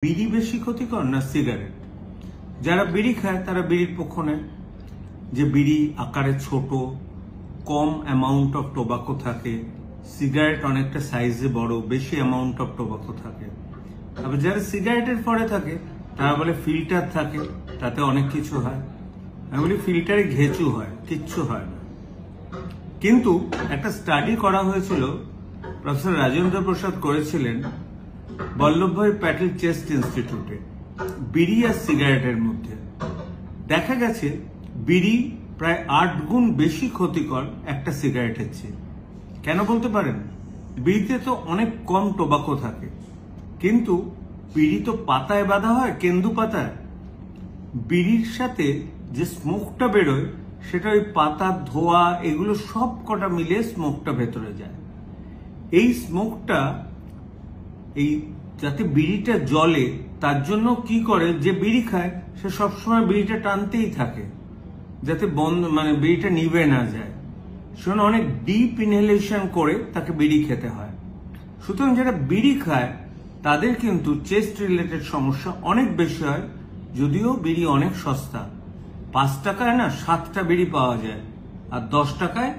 বিড়ি বেশি ক্ষতিকর না সিগারেট? যারা বিড়ি খায় তারা বিড়ির পক্ষ নেয়, যে বিড়ি আকারে ছোট, কম অ্যামাউন্ট অফ টোবাকো থাকে, সিগারেট অনেকটা সাইজে বড়, বেশি অ্যামাউন্ট অফ টোবাকো থাকে। আবার যারা সিগারেটের পরে থাকে তারা বলে ফিল্টার থাকে, তাতে অনেক কিছু হয়। আমি বলি ফিল্টারে ঘেঁচু হয়, কিচ্ছু হয় না। কিন্তু একটা স্টাডি করা হয়েছিল, প্রফেসর রাজেন্দ্র প্রসাদ করেছিলেন বল্লভভাই প্যাটেল চেস্ট ইনস্টিটিউটে, বিড়ি আর সিগারেটের মধ্যে। দেখা গেছে বিড়ি প্রায় 8 গুণ বেশি ক্ষতিকর একটা সিগারেটের চেয়ে। কেন বলতে পারেন? বিড়িতে তো অনেক কম টোবাকো থাকে, কিন্তু বিড়ি তো পাতায় বাঁধা হয়, কেন্দু পাতায়। বিড়ির সাথে যে স্মোকটা বেরোয় সেটা ওই পাতার ধোয়া এগুলো সব কটা মিলে স্মোকটা ভেতরে যায়। এই স্মোকটা এই যাতে বিড়িটা জ্বলে তার জন্য কি করে, যে বিড়ি খায় সে সবসময় বিড়িটা টানতেই থাকে যাতে বিড়িটা নিভে না যায়। সেজন্য অনেক ডিপ ইনহেলেশন করে তাকে বিড়ি খেতে হয়। সুতরাং যারা বিড়ি খায় তাদের কিন্তু চেস্ট রিলেটেড সমস্যা অনেক বেশি হয়, যদিও বিড়ি অনেক সস্তা। 5 টাকায় না 7টা বিড়ি পাওয়া যায়, আর 10 টাকায়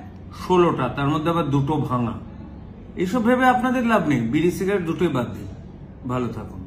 16টা, তার মধ্যে আবার 2টো ভাঙা। এসব ভেবে আপনাদের লাভ নেই, বিড়ি সিগারেট দুটোই বাদ দিন। ভালো থাকুন।